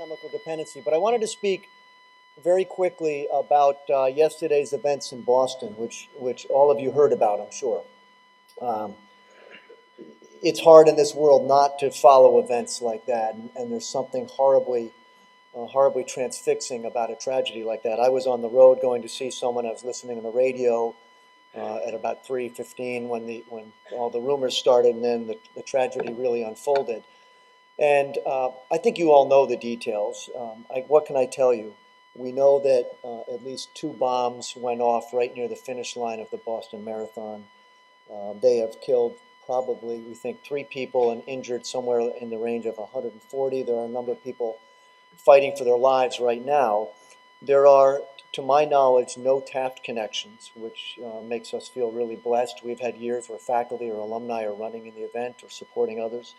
chemical dependency, but I wanted to speak very quickly about yesterday's events in Boston, which all of you heard about, I'm sure. Um, it's hard in this world not to follow events like that, and there's something horribly transfixing about a tragedy like that. I was on the road going to see someone. I was listening on the radio at about 3:15 when all the rumors started, and then the tragedy really unfolded. And I think you all know the details. What can I tell you? We know that at least 2 bombs went off right near the finish line of the Boston Marathon. They have killed probably, we think, 3 people and injured somewhere in the range of 140. There are a number of people fighting for their lives right now. There are, to my knowledge, no Taft connections, which makes us feel really blessed. We've had years where faculty or alumni are running in the event or supporting others.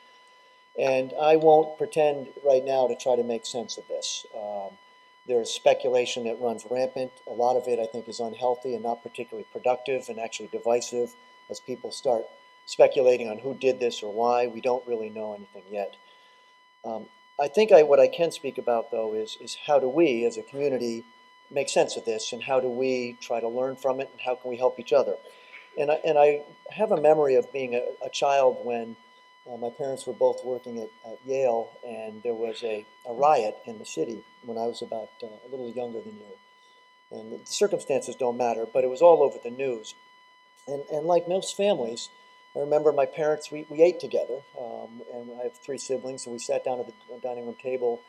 And I won't pretend right now to try to make sense of this. There's speculation that runs rampant. A lot of it, I think, is unhealthy and not particularly productive and actually divisive as people start speculating on who did this or why. We don't really know anything yet. I think what I can speak about, though, is how do we, as a community, make sense of this, and how do we try to learn from it, and how can we help each other? And I have a memory of being a child when my parents were both working at Yale, and there was a riot in the city when I was about a little younger than you. And the circumstances don't matter, but it was all over the news. And like most families, I remember my parents, we ate together, and I have 3 siblings, and we sat down at the dining room table,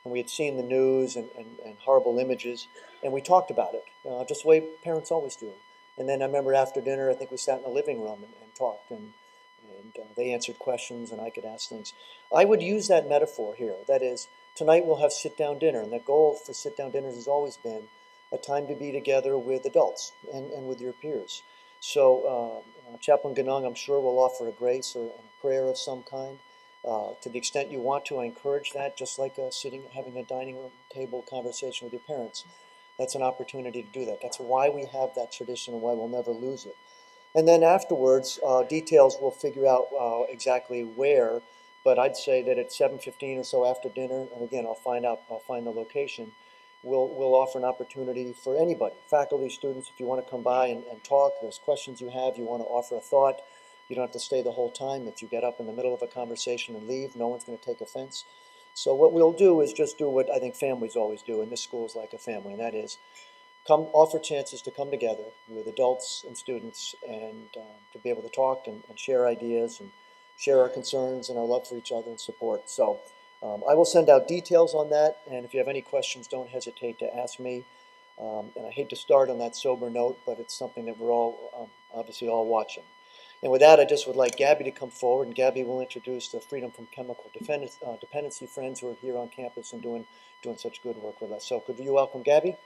and we had seen the news and horrible images, and we talked about it, just the way parents always do. And then I remember after dinner, I think we sat in the living room and talked, and they answered questions, and I could ask things. I would use that metaphor here. That is, tonight we'll have sit-down dinner, and the goal for sit-down dinners has always been a time to be together with adults and with your peers. So Chaplain Ganung, I'm sure, will offer a grace or a prayer of some kind. To the extent you want to, I encourage that, just like having a dining room table conversation with your parents. That's an opportunity to do that. That's why we have that tradition and why we'll never lose it. And then afterwards, details we'll figure out exactly where, but I'd say that at 7:15 or so after dinner, and again, I'll find the location, we'll offer an opportunity for anybody, faculty, students, if you want to come by and talk, there's questions you have, you want to offer a thought, you don't have to stay the whole time. If you get up in the middle of a conversation and leave, no one's going to take offense. So what we'll do is just do what I think families always do, and this school is like a family, and that is offer chances to come together with adults and students and to be able to talk and share ideas and share our concerns and our love for each other and support. So I will send out details on that, and if you have any questions, don't hesitate to ask me. And I hate to start on that sober note, but it's something that we're all obviously all watching. And with that, I just would like Gabby to come forward, and Gabby will introduce the Freedom from Chemical Dependency friends who are here on campus and doing such good work with us. So could you welcome Gabby?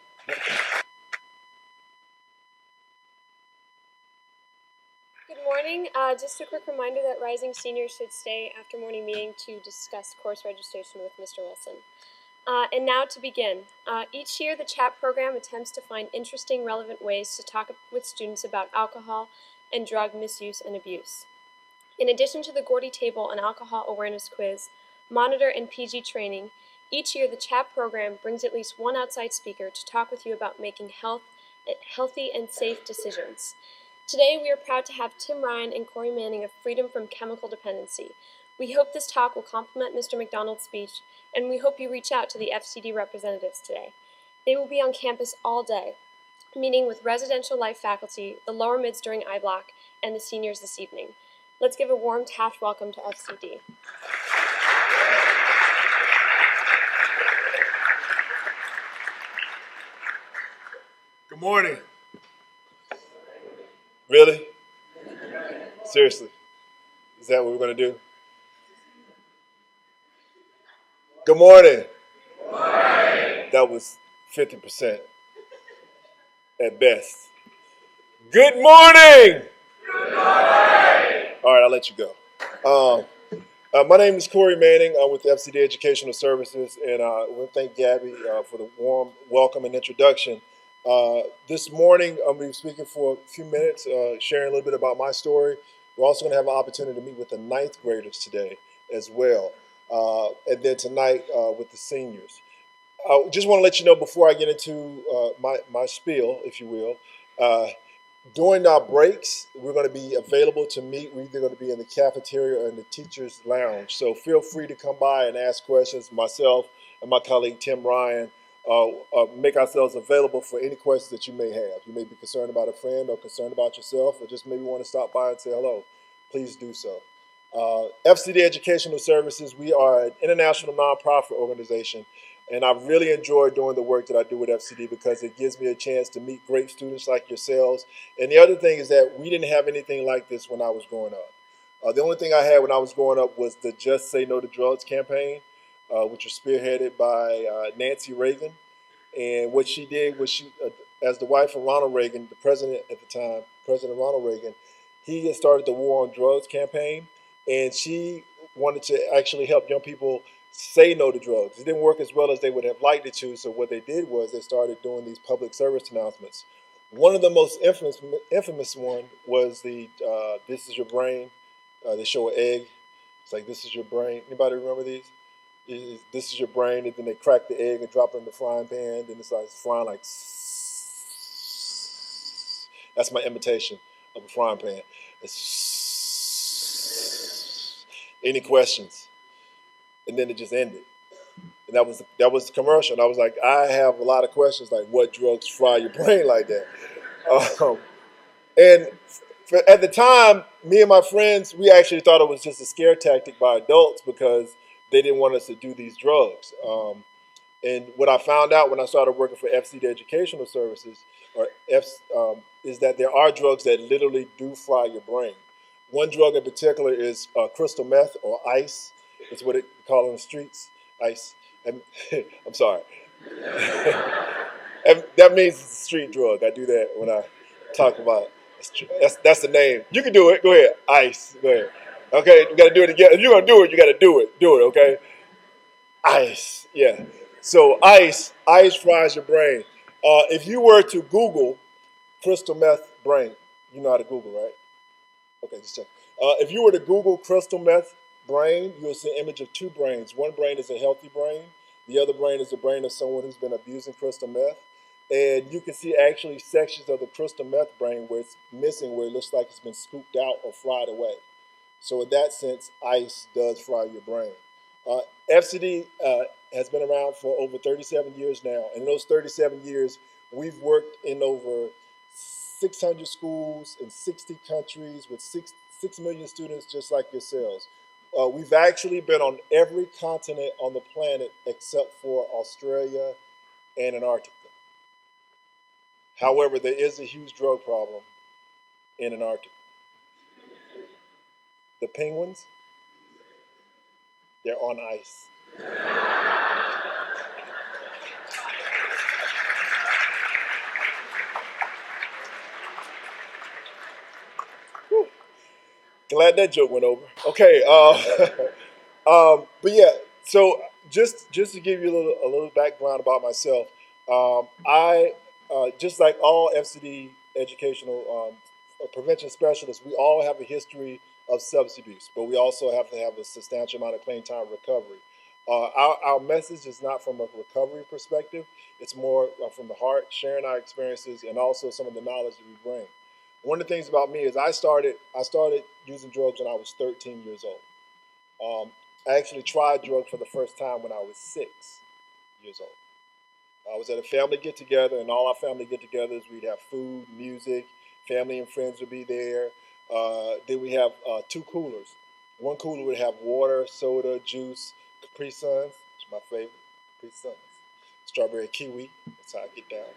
Good morning. Just a quick reminder that rising seniors should stay after morning meeting to discuss course registration with Mr. Wilson. And now to begin. Each year the CHAP program attempts to find interesting, relevant ways to talk with students about alcohol and drug misuse and abuse. In addition to the Gordy Table and Alcohol Awareness Quiz, Monitor and PG training, each year the CHAP program brings at least one outside speaker to talk with you about making healthy and safe decisions. Today we are proud to have Tim Ryan and Corey Manning of Freedom from Chemical Dependency. We hope this talk will complement Mr. McDonald's speech, and we hope you reach out to the FCD representatives today. They will be on campus all day, meeting with residential life faculty, the lower mids during I-Block, and the seniors this evening. Let's give a warm Taft welcome to FCD. Good morning. Really? Seriously? Is that what we're going to do? Good morning. Good morning. That was 50% at best. Good morning. Good morning. All right, I'll let you go. My name is Corey Manning. I'm with the FCD Educational Services, and I want to thank Gabby for the warm welcome and introduction. This morning, I'm going to be speaking for a few minutes, sharing a little bit about my story. We're also going to have an opportunity to meet with the 9th graders today as well. and then tonight with the seniors. I just want to let you know before I get into my spiel, if you will. Uh, During our breaks, we're going to be available to meet. We're either going to be in the cafeteria or in the teacher's lounge. So feel free to come by and ask questions. Myself and my colleague Tim Ryan make ourselves available for any questions that you may have. You may be concerned about a friend or concerned about yourself, or just maybe want to stop by and say hello. Please do so. FCD Educational Services, we are an international nonprofit organization, and I really enjoy doing the work that I do with FCD because it gives me a chance to meet great students like yourselves. And the other thing is that we didn't have anything like this when I was growing up. The only thing I had when I was growing up was the Just Say No to Drugs campaign, which was spearheaded by Nancy Reagan. And what she did was as the wife of Ronald Reagan, the president at the time, President Ronald Reagan, he had started the War on Drugs campaign, and she wanted to actually help young people say no to drugs. It didn't work as well as they would have liked it to, so what they did was they started doing these public service announcements. One of the most infamous one was the "This is your brain." They show an egg. It's like, "This is your brain." Anybody remember these? This is your brain, and then they crack the egg and drop it in the frying pan. Then it's like frying like. That's my imitation of a frying pan. It's, any questions? And then it just ended. And that was the commercial. And I was like, I have a lot of questions, like what drugs fry your brain like that? Um, and at the time, me and my friends, we actually thought it was just a scare tactic by adults because they didn't want us to do these drugs. And what I found out when I started working for FCD Educational Services, is that there are drugs that literally do fry your brain. One drug in particular is crystal meth, or ice. It's what it call on the streets, ice. And, I'm sorry. And that means it's a street drug. I do that when I talk about it. That's the name. You can do it. Go ahead. Ice. Go ahead. Okay, we got to do it again. If you're gonna do it, you got to do it. Do it. Okay. Ice. Yeah. So ice fries your brain. If you were to Google crystal meth brain, you know how to Google, right? Okay, just check. If you were to Google crystal meth brain, you'll see an image of two brains. One brain is a healthy brain. The other brain is the brain of someone who's been abusing crystal meth. And you can see actually sections of the crystal meth brain where it's missing, where it looks like it's been scooped out or fried away. So in that sense, ice does fry your brain. Uh, FCD has been around for over 37 years now. And in those 37 years, we've worked in over 600 schools in 60 countries with 6 million students just like yourselves. We've actually been on every continent on the planet except for Australia and Antarctica. However, there is a huge drug problem in Antarctica. The penguins, they're on ice. Glad that joke went over. Okay, but yeah. So just to give you a little background about myself, I just like all FCD educational prevention specialists, we all have a history of substance abuse, but we also have to have a substantial amount of clean time recovery. Our message is not from a recovery perspective; it's more from the heart, sharing our experiences and also some of the knowledge that we bring. One of the things about me is I started using drugs when I was 13 years old. I actually tried drugs for the first time when I was 6 years old. I was at a family get together, and all our family get togethers, we'd have food, music, family and friends would be there. Then we have two coolers. One cooler would have water, soda, juice, Capri Suns, which is my favorite, Capri Suns, strawberry kiwi. That's how I get down.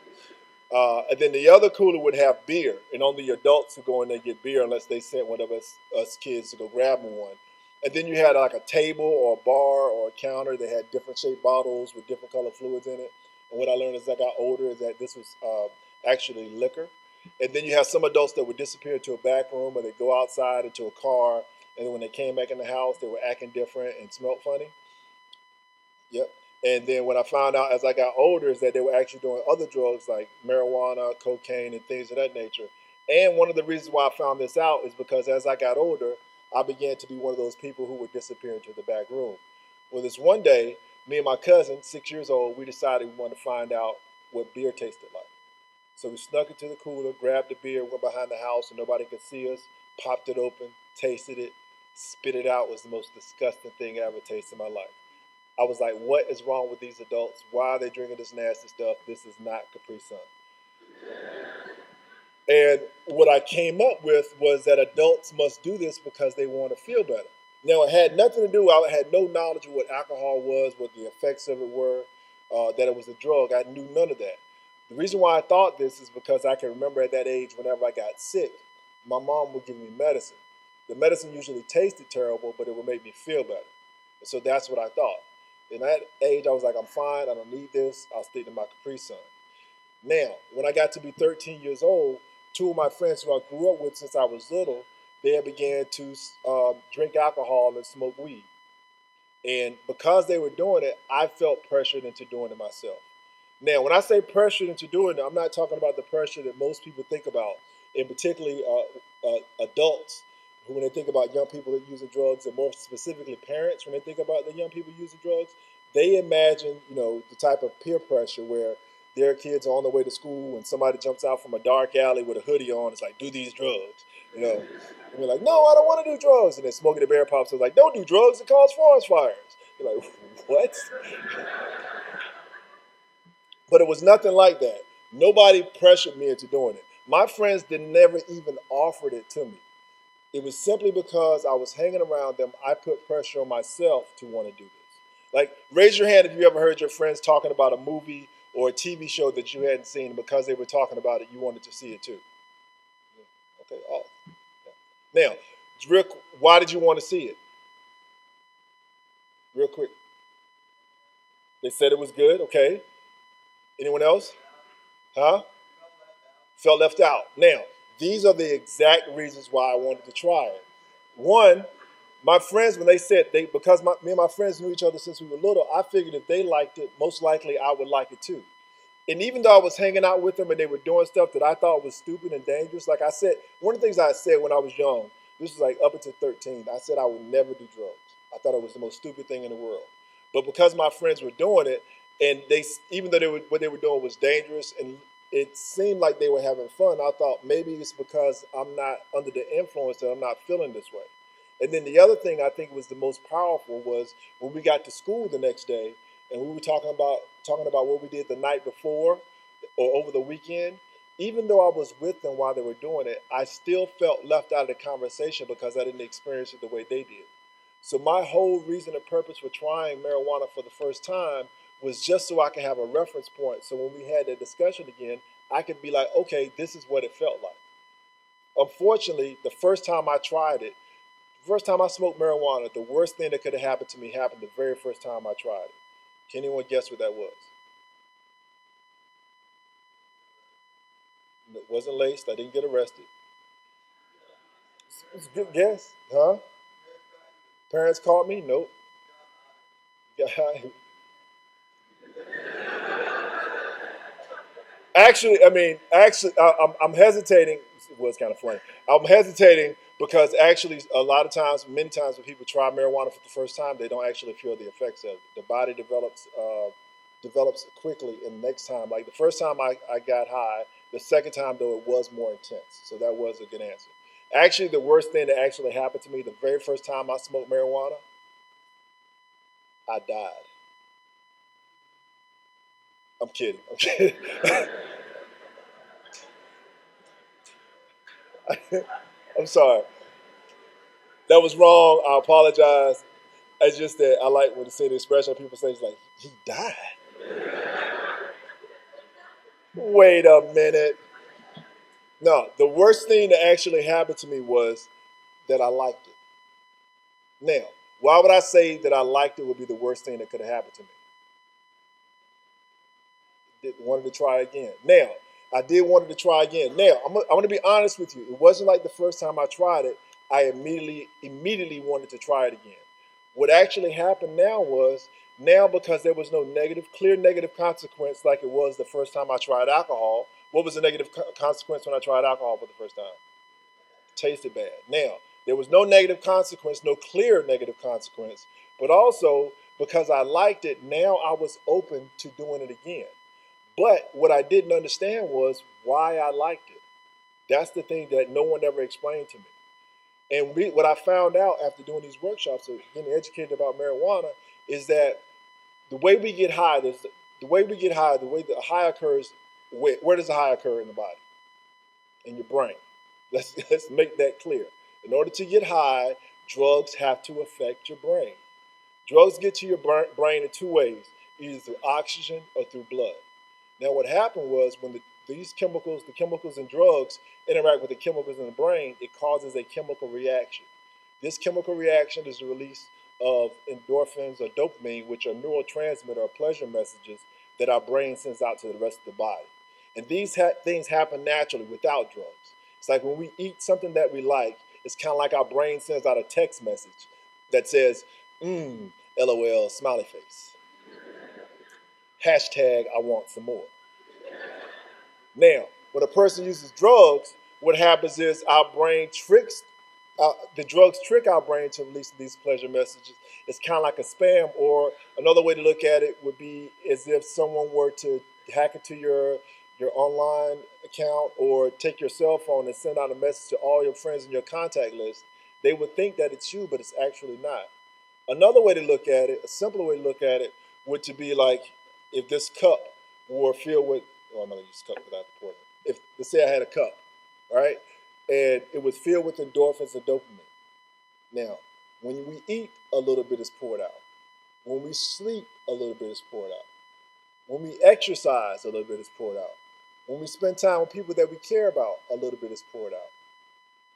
And then the other cooler would have beer, and only adults would go in there and get beer unless they sent one of us kids to go grab them one. And then you had like a table or a bar or a counter that had different shaped bottles with different color fluids in it. And what I learned as I got older is that this was actually liquor. And then you have some adults that would disappear into a back room, or they'd go outside into a car, and then when they came back in the house, they were acting different and smelled funny. Yep. And then when I found out as I got older is that they were actually doing other drugs like marijuana, cocaine, and things of that nature. And one of the reasons why I found this out is because as I got older, I began to be one of those people who would disappear into the back room. Well, this one day, me and my cousin, 6 years old, we decided we wanted to find out what beer tasted like. So we snuck into the cooler, grabbed the beer, went behind the house so nobody could see us, popped it open, tasted it, spit it out. It was the most disgusting thing I ever tasted in my life. I was like, what is wrong with these adults? Why are they drinking this nasty stuff? This is not Capri Sun. And what I came up with was that adults must do this because they want to feel better. Now, it had nothing to do, I had no knowledge of what alcohol was, what the effects of it were, that it was a drug. I knew none of that. The reason why I thought this is because I can remember at that age, whenever I got sick, my mom would give me medicine. The medicine usually tasted terrible, but it would make me feel better. And so that's what I thought. In that age, I was like, I'm fine, I don't need this, I'll stick to my Capri Sun. Now, when I got to be 13 years old, two of my friends who I grew up with since I was little, they had began to drink alcohol and smoke weed. And because they were doing it, I felt pressured into doing it myself. Now, when I say pressured into doing it, I'm not talking about the pressure that most people think about, and particularly adults who, when they think about young people that using drugs, and more specifically parents, when they think about the young people using drugs, they imagine, the type of peer pressure where their kids are on their way to school and somebody jumps out from a dark alley with a hoodie on. It's like, do these drugs, And we're like, no, I don't want to do drugs. And then Smokey the Bear pops is like, don't do drugs, it causes forest fires. You're like, what? But it was nothing like that. Nobody pressured me into doing it. My friends never even offered it to me. It was simply because I was hanging around them, I put pressure on myself to want to do this. Like, raise your hand if you ever heard your friends talking about a movie or a TV show that you hadn't seen, and because they were talking about it, you wanted to see it too. Okay, oh. Now, why did you want to see it? Real quick. They said it was good, okay. Anyone else? Huh? Felt left out. Now, these are the exact reasons why I wanted to try it. One, my friends, when they said because me and my friends knew each other since we were little, I figured if they liked it, most likely I would like it too. And even though I was hanging out with them and they were doing stuff that I thought was stupid and dangerous, like I said, one of the things I said when I was young, this was like up until 13, I said I would never do drugs. I thought it was the most stupid thing in the world. But because my friends were doing it, and even though what they were doing was dangerous and it seemed like they were having fun, I thought maybe it's because I'm not under the influence that I'm not feeling this way. And then the other thing I think was the most powerful was when we got to school the next day and we were talking about what we did the night before or over the weekend. Even though I was with them while they were doing it, I still felt left out of the conversation because I didn't experience it the way they did. So my whole reason and purpose for trying marijuana for the first time was just so I could have a reference point. So when we had that discussion again, I could be like, okay, this is what it felt like. Unfortunately, the first time I tried it, the first time I smoked marijuana, the worst thing that could have happened to me happened the very first time I tried it. Can anyone guess what that was? It wasn't laced. I didn't get arrested. It's a good guess, huh? Parents caught me? Nope. I'm hesitating. It was kind of funny. I'm hesitating because actually, many times when people try marijuana for the first time, they don't actually feel the effects of it. The body develops quickly, and next time, like the first time I got high, the second time though it was more intense. So that was a good answer. Actually, the worst thing that actually happened to me the very first time I smoked marijuana, I died. I'm kidding. I'm kidding. I'm sorry. That was wrong. I apologize. It's just that I like when they say the expression, people say it's like, he died. Wait a minute. No, the worst thing that actually happened to me was that I liked it. Now, why would I say that I liked it would be the worst thing that could have happened to me? Wanted to try again. Now, I did wanted to try again. Now, I'm going to be honest with you. It wasn't like the first time I tried it, I immediately wanted to try it again. What actually happened now because there was no clear negative consequence like it was the first time I tried alcohol. What was the negative consequence when I tried alcohol for the first time? It tasted bad. Now, there was no negative consequence, no clear negative consequence, but also Because I liked it, now I was open to doing it again. But what I didn't understand was why I liked it. That's the thing that no one ever explained to me. And what I found out after doing these workshops of getting educated about marijuana is that the way we get high, the way we get high, the way the high occurs, where does the high occur in the body? In your brain. Let's make that clear. In order to get high, drugs have to affect your brain. Drugs get to your brain in two ways, either through oxygen or through blood. Now, what happened was when these chemicals, the chemicals in drugs, interact with the chemicals in the brain, it causes a chemical reaction. This chemical reaction is the release of endorphins or dopamine, which are neurotransmitter or pleasure messages that our brain sends out to the rest of the body. And these things happen naturally without drugs. It's like when we eat something that we like, it's kind of like our brain sends out a text message that says, LOL, smiley face. Hashtag, I want some more. Now, when a person uses drugs, what happens is our brain tricks, the drugs trick our brain to release these pleasure messages. It's kind of like a spam, or another way to look at it would be as if someone were to hack into your online account or take your cell phone and send out a message to all your friends in your contact list. They would think that it's you, but it's actually not. Another way to look at it, a simpler way to look at it, would to be like if this cup were filled with, oh, I'm not gonna use cup without the pouring. If let's say I had a cup, right, and it was filled with endorphins and dopamine. Now, when we eat, a little bit is poured out. When we sleep, a little bit is poured out. When we exercise, a little bit is poured out. When we spend time with people that we care about, a little bit is poured out.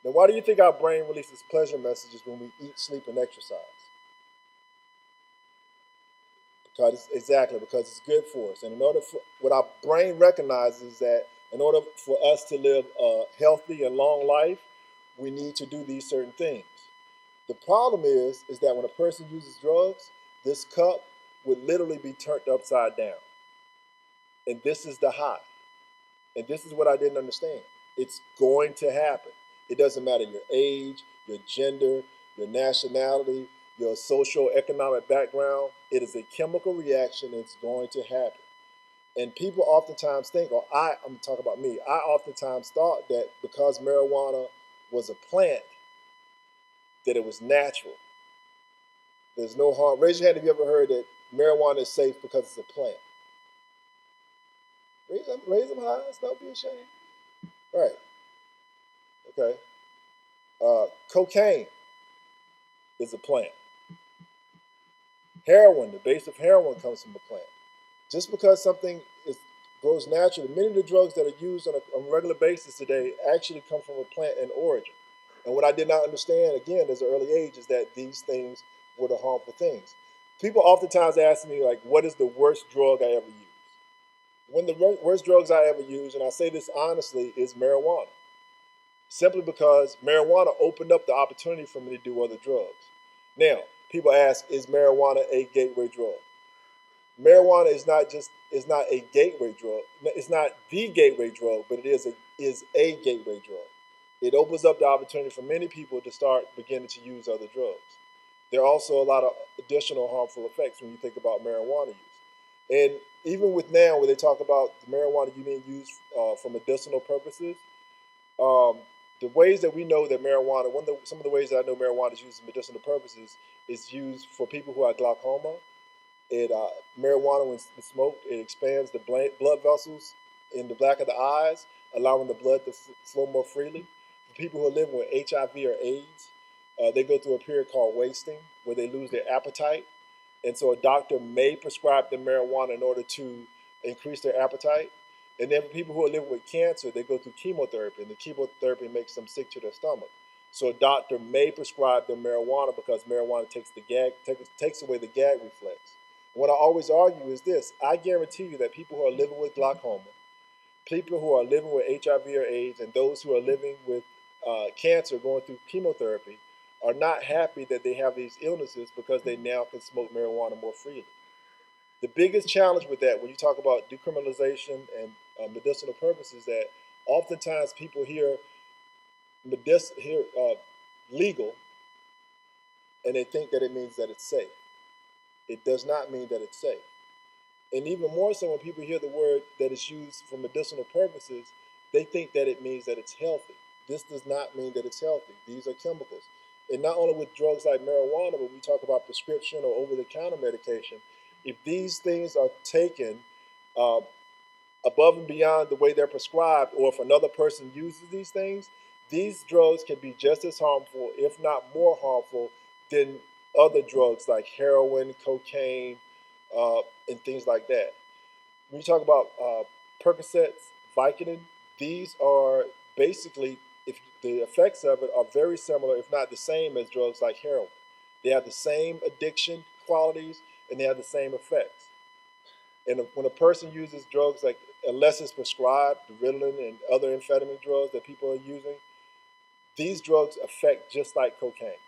Now, why do you think our brain releases pleasure messages when we eat, sleep, and exercise? Because it's good for us. And in order for what our brain recognizes is that in order for us to live a healthy and long life, we need to do these certain things. The problem is that when a person uses drugs, this cup would literally be turned upside down. And this is the high. And this is what I didn't understand. It's going to happen. It doesn't matter your age, your gender, your nationality, your social economic background. It is a chemical reaction. It's going to happen. And people oftentimes think, or I'm going to talk about me, I oftentimes thought that because marijuana was a plant, that it was natural. There's no harm. Raise your hand if you ever heard that marijuana is safe because it's a plant. Raise them high. Don't be ashamed. Right. Okay. Cocaine is a plant. Heroin, the base of heroin comes from a plant. Just because something grows naturally, many of the drugs that are used on a regular basis today actually come from a plant in origin. And what I did not understand, again, as an early age, is that these things were the harmful things. People oftentimes ask me, like, what is the worst drug I ever used? One of the worst drugs I ever used, and I say this honestly, is marijuana. Simply because marijuana opened up the opportunity for me to do other drugs. Now, people ask, is marijuana a gateway drug? Marijuana is not a gateway drug. It's not the gateway drug, but it is a gateway drug. It opens up the opportunity for many people to start beginning to use other drugs. There are also a lot of additional harmful effects when you think about marijuana use. And even with now, where they talk about the marijuana being used for medicinal purposes, the ways that we know that marijuana, some of the ways that I know marijuana is used for medicinal purposes is used for people who have glaucoma. Marijuana, when smoked, it expands the blood vessels in the back of the eyes, allowing the blood to flow more freely. For people who are living with HIV or AIDS, they go through a period called wasting, where they lose their appetite. And so a doctor may prescribe them marijuana in order to increase their appetite. And then for people who are living with cancer, they go through chemotherapy, and the chemotherapy makes them sick to their stomach. So a doctor may prescribe them marijuana because marijuana takes away the gag reflex. What I always argue is this: I guarantee you that people who are living with glaucoma, people who are living with HIV or AIDS, and those who are living with cancer going through chemotherapy are not happy that they have these illnesses because they now can smoke marijuana more freely. The biggest challenge with that, when you talk about decriminalization and medicinal purposes, that oftentimes people hear legal, and they think that it means that it's safe. It does not mean that it's safe. And even more so when people hear the word that is used for medicinal purposes, they think that it means that it's healthy. This does not mean that it's healthy. These are chemicals. And not only with drugs like marijuana, but we talk about prescription or over-the-counter medication. If these things are taken uh, above and beyond the way they're prescribed, or if another person uses these drugs can be just as harmful, if not more harmful, than other drugs like heroin, cocaine, and things like that. When you talk about Percocets, Vicodin, these are basically, if the effects of it are very similar, if not the same, as drugs like heroin. They have the same addiction qualities and they have the same effects. And when a person uses drugs like, unless it's prescribed, the Ritalin and other amphetamine drugs that people are using, these drugs affect just like cocaine,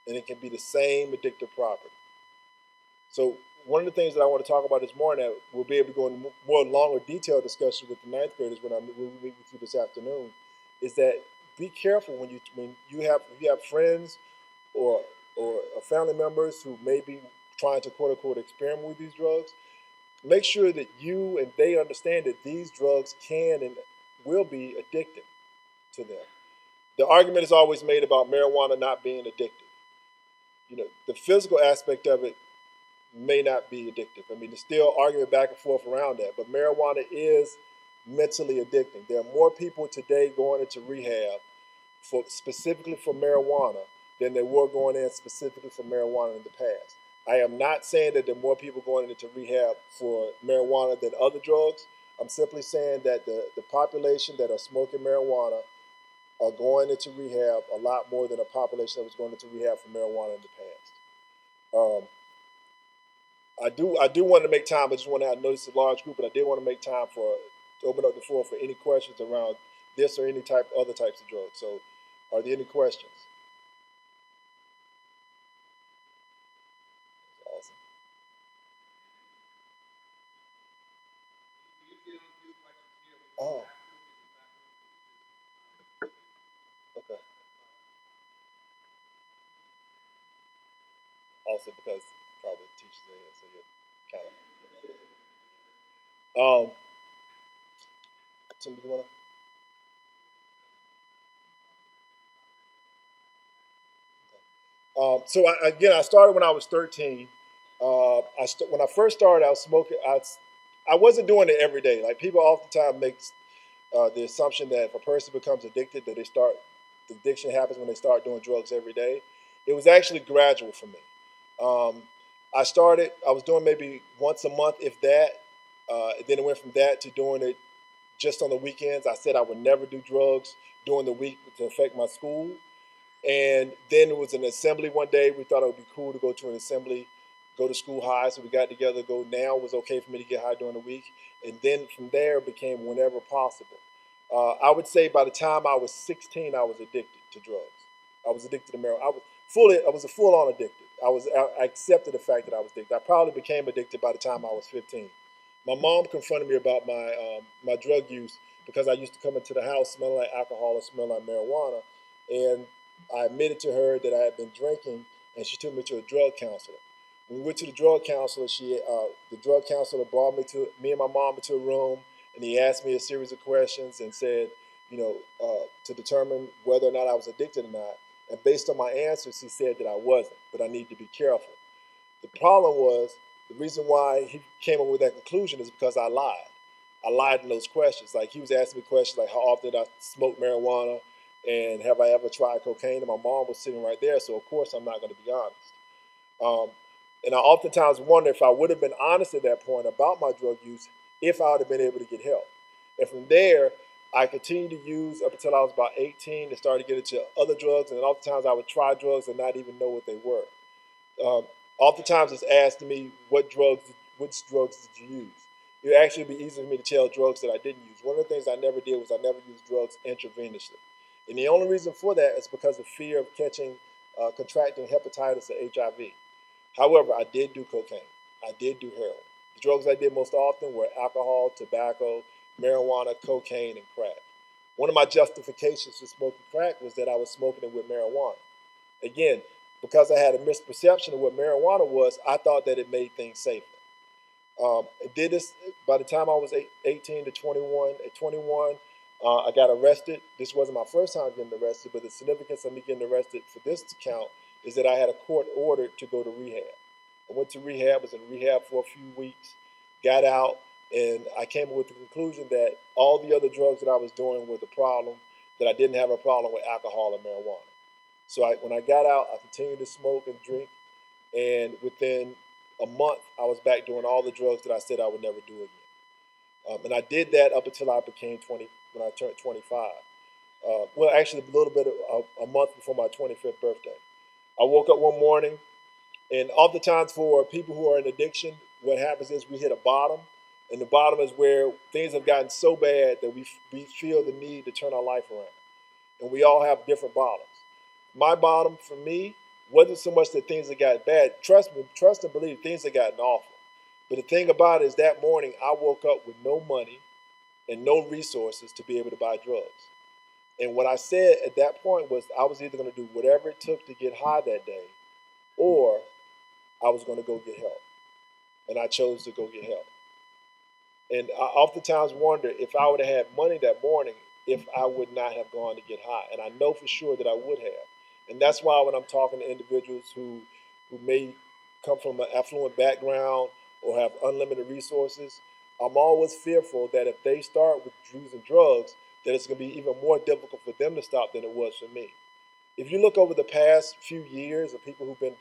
and it can be the same addictive property. So one of the things that I want to talk about this morning, that we'll be able to go into more longer detailed discussion with the ninth graders when we meet with you this afternoon, is that be careful when you have friends or family members who may be trying to quote unquote experiment with these drugs. Make sure that you and they understand that these drugs can and will be addictive to them. The argument is always made about marijuana not being addictive. The physical aspect of it may not be addictive. I mean, there's still argument back and forth around that, but marijuana is mentally addicting. There are more people today going into rehab specifically for marijuana than there were going in specifically for marijuana in the past. I am not saying that there are more people going into rehab for marijuana than other drugs. I'm simply saying that the population that are smoking marijuana are going into rehab a lot more than a population that was going into rehab for marijuana in the past. I do want to make time. I just want to notice a large group, but I did want to make time to open up the floor for any questions around this or any other types of drugs. So, are there any questions? Awesome. Oh, okay. Also, because probably teachers are here, so you're kind of. Somebody wanna? Again, I started when I was 13. When I first started, I was smoking. I wasn't doing it every day. Like people oftentimes make the assumption that if a person becomes addicted, the addiction happens when they start doing drugs every day. It was actually gradual for me. Um, I was doing maybe once a month, if that. Then it went from that to doing it just on the weekends. I said I would never do drugs during the week to affect my school. And then it was an assembly one day. We thought it would be cool to go to an assembly, go to school high. So we got together, go now. It was okay for me to get high during the week. And then from there, it became whenever possible. I would say by the time I was 16, I was addicted to drugs. I was addicted to marijuana. I was a full-on addicted. I accepted the fact that I was addicted. I probably became addicted by the time I was 15. My mom confronted me about my drug use because I used to come into the house smelling like alcohol or smelling like marijuana. And I admitted to her that I had been drinking, and she took me to a drug counselor. When we went to the drug counselor, the drug counselor brought me and my mom into a room, and he asked me a series of questions and said, to determine whether or not I was addicted or not. And based on my answers, he said that I wasn't, but I need to be careful. The problem was the reason why he came up with that conclusion is because I lied. I lied in those questions. Like he was asking me questions like how often did I smoke marijuana and have I ever tried cocaine? And my mom was sitting right there, so of course I'm not going to be honest. Um, and I oftentimes wonder if I would have been honest at that point about my drug use, if I would have been able to get help. And from there, I continued to use up until I was about 18 and started getting into other drugs. And oftentimes I would try drugs and not even know what they were. Oftentimes it's asked me which drugs did you use? It would actually be easy for me to tell drugs that I didn't use. One of the things I never did was I never used drugs intravenously. And the only reason for that is because of fear of contracting hepatitis or HIV. However, I did do cocaine. I did do heroin. The drugs I did most often were alcohol, tobacco, marijuana, cocaine, and crack. One of my justifications for smoking crack was that I was smoking it with marijuana. Again, because I had a misperception of what marijuana was, I thought that it made things safer. I did this by the time I was 18 to 21. At 21, I got arrested. This wasn't my first time getting arrested, but the significance of me getting arrested for this count is that I had a court order to go to rehab. I went to rehab, was in rehab for a few weeks, got out, and I came up with the conclusion that all the other drugs that I was doing were the problem, that I didn't have a problem with alcohol and marijuana. So when I got out, I continued to smoke and drink, and within a month, I was back doing all the drugs that I said I would never do again. And I did that up until I became 20, when I turned 25. Well, actually, a little bit of a month before my 25th birthday. I woke up one morning, and oftentimes for people who are in addiction, what happens is we hit a bottom, and the bottom is where things have gotten so bad that we feel the need to turn our life around. And we all have different bottoms. My bottom, for me, wasn't so much that things had gotten bad. Trust and believe, things had gotten awful. But the thing about it is that morning, I woke up with no money and no resources to be able to buy drugs. And what I said at that point was I was either going to do whatever it took to get high that day, or I was going to go get help. And I chose to go get help. And I oftentimes wonder if I would have had money that morning, if I would not have gone to get high. And I know for sure that I would have. And that's why when I'm talking to individuals who may come from an affluent background or have unlimited resources, I'm always fearful that if they start with using drugs, that it's going to be even more difficult for them to stop than it was for me. If you look over the past few years of people who've been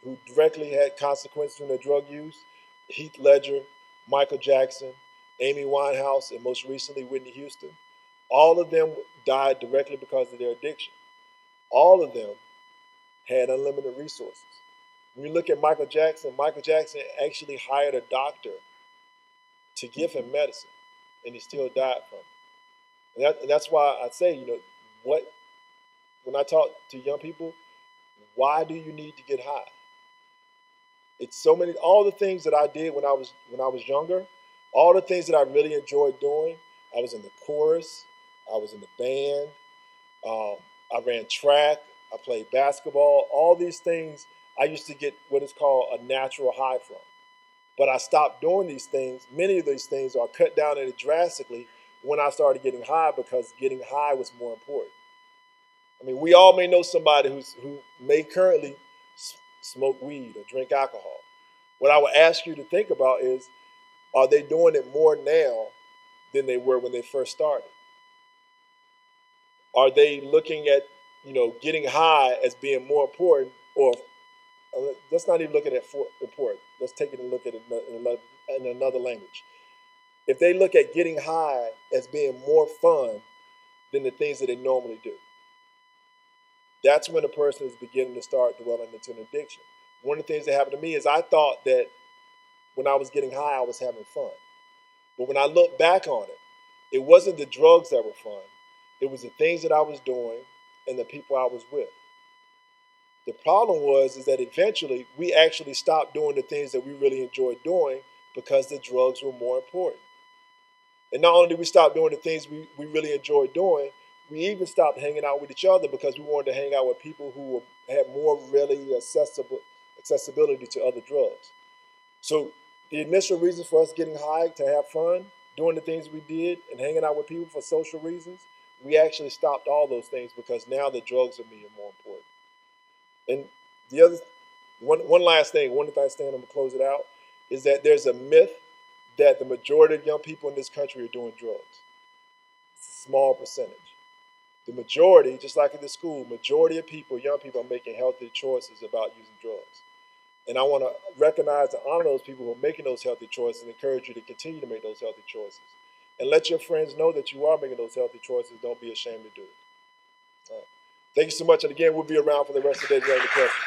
who directly had consequences from their drug use, Heath Ledger, Michael Jackson, Amy Winehouse, and most recently Whitney Houston, all of them died directly because of their addiction. All of them had unlimited resources. When you look at Michael Jackson actually hired a doctor to give him medicine, and he still died from it. And that's why I say, when I talk to young people, why do you need to get high? It's so many, all the things that I did when I was younger, all the things that I really enjoyed doing. I was in the chorus, I was in the band, I ran track, I played basketball. All these things I used to get what is called a natural high from. But I stopped doing these things. Many of these things are cut down on it drastically when I started getting high, because getting high was more important. I mean, we all may know somebody who may currently smoke weed or drink alcohol. What I would ask you to think about is, are they doing it more now than they were when they first started? Are they looking at, getting high as being more important, or let's not even look at it for important. Let's take it and look at it in another language. If they look at getting high as being more fun than the things that they normally do, that's when a person is beginning to start dwelling into an addiction. One of the things that happened to me is I thought that when I was getting high, I was having fun. But when I look back on it, it wasn't the drugs that were fun. It was the things that I was doing and the people I was with. The problem is that eventually we actually stopped doing the things that we really enjoyed doing because the drugs were more important. And not only did we stop doing the things we really enjoyed doing, we even stopped hanging out with each other because we wanted to hang out with people who had more readily accessibility to other drugs. So the initial reason for us getting high, to have fun, doing the things we did, and hanging out with people for social reasons, we actually stopped all those things because now the drugs are being more important. And the other, one last thing, I'm going to close it out, is that there's a myth that the majority of young people in this country are doing drugs. It's a small percentage. The majority, just like in the school, majority of people, young people, are making healthy choices about using drugs. And I want to recognize and honor those people who are making those healthy choices and encourage you to continue to make those healthy choices. And let your friends know that you are making those healthy choices. Don't be ashamed to do it. All right. Thank you so much. And again, we'll be around for the rest of the day during the question.